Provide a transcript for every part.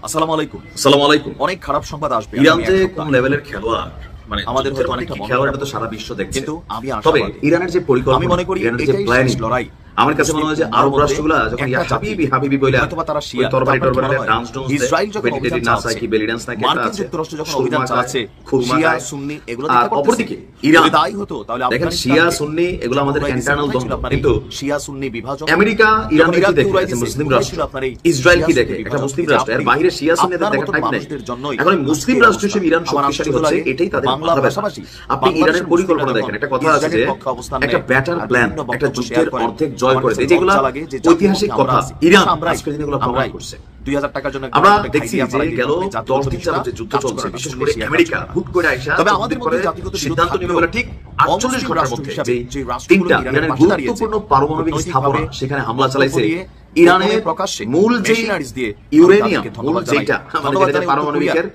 আসসালামু আলাইকুম। আসসালামু আলাইকুম। অনেক খারাপ সংবাদ আসবে। ইরান যে কোন লেভেলের খেলোয়াড়, মানে আমাদের হয়তো অনেকটা খেলোয়াড়, এটা তো সারা বিশ্ব দেখছে। কিন্তু আমি তবে আশাবাদী। ইরানের যে পরিকল্পনা, আমি মনে করি ইরানের যে এটাই প্ল্যানিং, শেষ লড়াই। আমার কাছে মনে হয় যে আরব রাষ্ট্রগুলো যখন ইয়া হাবিবি হাবিবি বলে অথবা তারা শিয়া, তরবারি তারপরে ডান্স ডান্স ইসরায়েল যখন অভিযান চালাচ্ছে, কি বেলি ডান্স নাকি মার্কিন যুক্তরাষ্ট্র যখন অভিযান চালাচ্ছে, শিয়া সুন্নি এগুলো দেখে করতেছে। অপরদিকে ইরান যদি তাই হতো তাহলে দেখেন শিয়া সুন্নি এগুলো আমাদের ইন্টারনাল দ্বন্দ্ব, কিন্তু শিয়া সুন্নি বিভাজন আমেরিকা ইরান কি দেখে মুসলিম রাষ্ট্র, ইসরায়েল কি দেখে একটা মুসলিম রাষ্ট্র, এর বাইরে শিয়া সুন্নিদের দেখা টাইপ নাই। এখন মুসলিম রাষ্ট্র হিসেবে ইরান শক্তিশালী হচ্ছে, এটাই তাদের মাথা ব্যথা। আপনি ইরানের পরিকল্পনা দেখেন, একটা কথা আছে যে একটা ব্যাটার প্ল্যান, একটা যুদ্ধের অর্ধেক জয় করে দেয়, যেগুলো ঐতিহাসিক কথা ইরান আজকের দিনে এগুলো প্রমাণ করছে। 2000 টাকার জন্য আমরা দেখছি যে গেল 10 দিন যাবত যে যুদ্ধ চলছে, বিশেষ করে আমেরিকা হুট করে আইসা তবে আমাদের মধ্যে জাতিগত সিদ্ধান্ত নিবে বলে ঠিক 48 ঘন্টার মধ্যে যে তিনটা ইরানের গুরুত্বপূর্ণ পারমাণবিক স্থাপনা সেখানে হামলা চালাইছে। ইরানের মূল যে ইউরেনিয়াম, মূল যেটা আমাদের পারমাণবিকের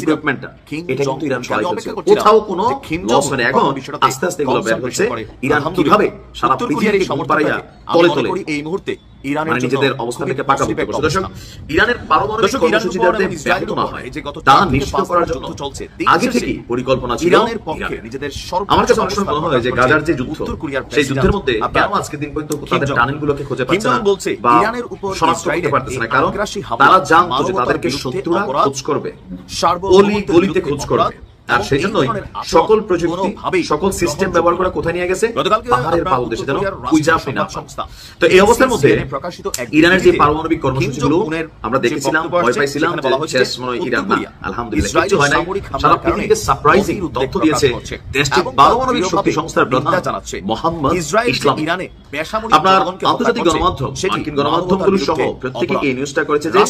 ইকুইপমেন্টটা, এটা কিন্তু ইরান সহায় করছে। কোথাও কোনো লস হয় না। এখন আস্তে আস্তে এগুলো বের হচ্ছে ইরান কিভাবে সারা পৃথিবীর সম্পারাইয়া তলে তলে এই মুহূর্তে মানে নিজেদের অবস্থানকে পাকাপোক্ত করছে। দর্শক, ইরানের পারমাণবিক কর্মসূচি যাতে ব্যাহত না হয় তা নিশ্চিত করার জন্য আগে থেকেই পরিকল্পনা ছিল ইরানের পক্ষে নিজেদের। আমার কাছে অনেক সময় মনে হয় যে গাজার যে যুদ্ধ, সেই যুদ্ধের মধ্যে কেন আজকের দিন পর্যন্ত তাদের টানেলগুলোকে খুঁজে পাচ্ছে না বা শনাক্ত করতে পারতেছে না, কারণ তারা জানতো যে তাদেরকে শত্রুরা খোঁজ করবে, অলি গলিতে খোঁজ করবে। আর সেই জন্যই সকল প্রযুক্তি, সকল সিস্টেম ব্যবহার করে কোথায় নিয়ে গেছে, পাহাড়ের পাদদেশে যেন খুঁজে আপনি না পান। তো এই অবস্থার মধ্যে ইরানের যে পারমাণবিক কর্মসূচিগুলো আমরা দেখেছিলাম, ভয় পাইছিলাম যে শেষ মনে হয় ইরান না, আলহামদুলিল্লাহ কিছু হয় নাই। সারা পৃথিবীকে সারপ্রাইজিং তথ্য দিয়েছে দেশটির পারমাণবিক শক্তি সংস্থার প্রধান মোহাম্মদ ইসলাম। আপনার আন্তর্জাতিক গণমাধ্যম, মার্কিন গণমাধ্যমগুলো সহ প্রত্যেকে এই নিউজটা করেছে যে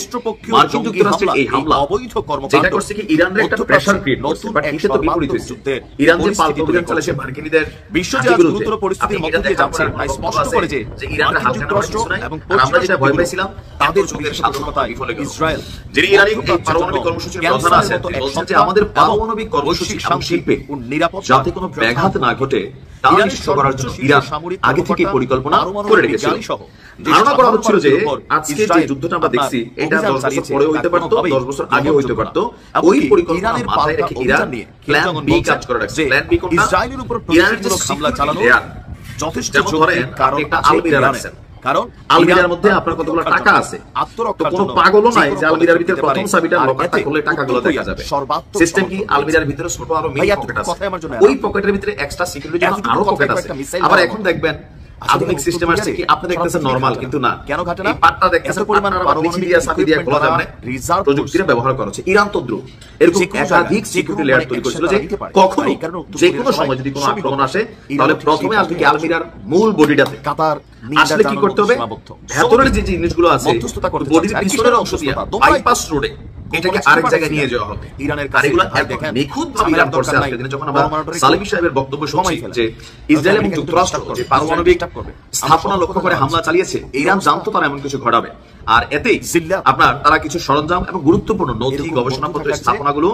মার্কিন যুক্তরাষ্ট্রের এই হামলা যেটা করছে কি ইরানের একটা প্রেসার ক্রিয়েট করছে। ইরান যে পাল্টা অভিযান চালাচ্ছে মার্কিনীদের বিশ্বজুড়ে পরিস্থিতির মধ্যে দিয়ে যাচ্ছে, স্পষ্ট করে যে ইরানের হালকা যুক্তরাষ্ট্র এবং আমরা যেটা ভয় পাইছিলাম তাদের যুদ্ধের সাধারণতা বিফলে গেল। যিনি ইরানি পারমাণবিক কর্মসূচির প্রধান আছেন, তিনি বলছেন যে আমাদের পারমাণবিক কর্মসূচি এবং শিল্পে যাতে কোনো ব্যাঘাত না ঘটে তা নিশ্চিত করার জন্য ইরান আগে থেকে পরিকল্পনা করে রেখেছিল। ধারণা করা হচ্ছিল যে আজকে যে যুদ্ধটা আমরা দেখছি এটা 10 বছর পরে হইতে পারতো, 10 বছর আগে হইতে পারতো। ওই পরিকল্পনা মাথায় রেখে ইরান প্ল্যান বি কাজ করে রাখছে। প্ল্যান বি কোনটা? ইসরায়েলের উপর প্রতিশোধমূলক হামলা চালানো যথেষ্ট ধরেন কারণ একটা আলমিরা রাখছেন, কারণ আলমিরার মধ্যে আপনার কতগুলো টাকা আছে, তো কোনো পাগলও নাই যে আলমিরার ভিতরে প্রথম চাবিটা লকারটা খুললে টাকাগুলো দেখা যাবে। সিস্টেম কি আলমিরার ভিতরে ছোট আরো মেইন পকেট আছে, ওই পকেটের ভিতরে এক্সট্রা সিকিউরিটির জন্য আরো পকেট আছে। আবার এখন দেখবেন আধুনিক সিস্টেম আসছে কি আপনি দেখতেছেন নরমাল, কিন্তু না, কেন ঘটে না এই পাটটা দেখতেছেন পরিমাণ আর নিচে দিয়ে চাবি দিয়ে খোলা যাবে না, রিজার্ভ প্রযুক্তির ব্যবহার করা হচ্ছে। ইরান তদ্রু এরকম একাধিক সিকিউরিটি লেয়ার তৈরি করেছিল যে কখনো যে কোনো সময় যদি কোনো আক্রমণ আসে তাহলে প্রথমে আসবে কি আলমিরার মূল বডিটাতে কাতার আসলে কি করতে হবে, ভেতরের যে জিনিসগুলো আছে বডির পিছনের অংশ দিয়ে বাইপাস রোডে এটাকে আরেক জায়গায় নিয়ে যাওয়া হবে। ইরানের কাছে এগুলো দেখেন নিখুঁতভাবে ইরান করছে। আজকের দিনে যখন আমরা সালেমি সাহেবের বক্তব্য শুনছি যে ইসরায়েল এবং যুক্তরাষ্ট্র যে পারমাণবিক স্থাপনা লক্ষ্য করে হামলা চালিয়েছে, ইরান জানতো তারা এমন কিছু ঘটাবে, আর এতেই আপনার তারা কিছু সরঞ্জাম এবং গুরুত্বপূর্ণ নথি গবেষণাপত্রের স্থাপনাগুলো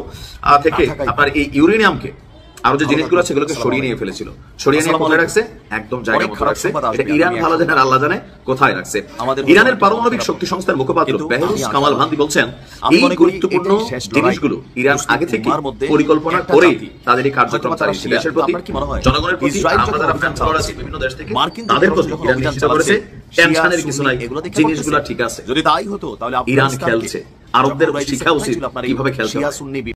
থেকে আপনার এই ইউরেনিয়ামকে আরো যে জিনিসগুলো আছে সেগুলোকে সরিয়ে নিয়ে ফেলেছিল, সরিয়ে নিয়ে কোথায় রাখছে, একদম জায়গা মতো রাখছে। এটা ইরান ভালো জানে আর আল্লাহ জানে কোথায় রাখছে। ইরানের পারমাণবিক শক্তি সংস্থার মুখপাত্র বেহরুজ কামাল ভান্দি বলছেন এই গুরুত্বপূর্ণ জিনিসগুলো ইরান আগে থেকে পরিকল্পনা করে তাদের এই কার্যক্রম চালিয়েছে। দেশের প্রতি, জনগণের প্রতি, আমরা যারা ফ্যান ফলোয়ার আছি বিভিন্ন দেশ থেকে তাদের প্রতি ইরান নিশ্চিত করেছে টেনশনের কিছু নাই, জিনিসগুলো ঠিক আছে। যদি তাই হতো তাহলে ইরান খেলছে, আরবদের শিখা উচিত কিভাবে খেলছে।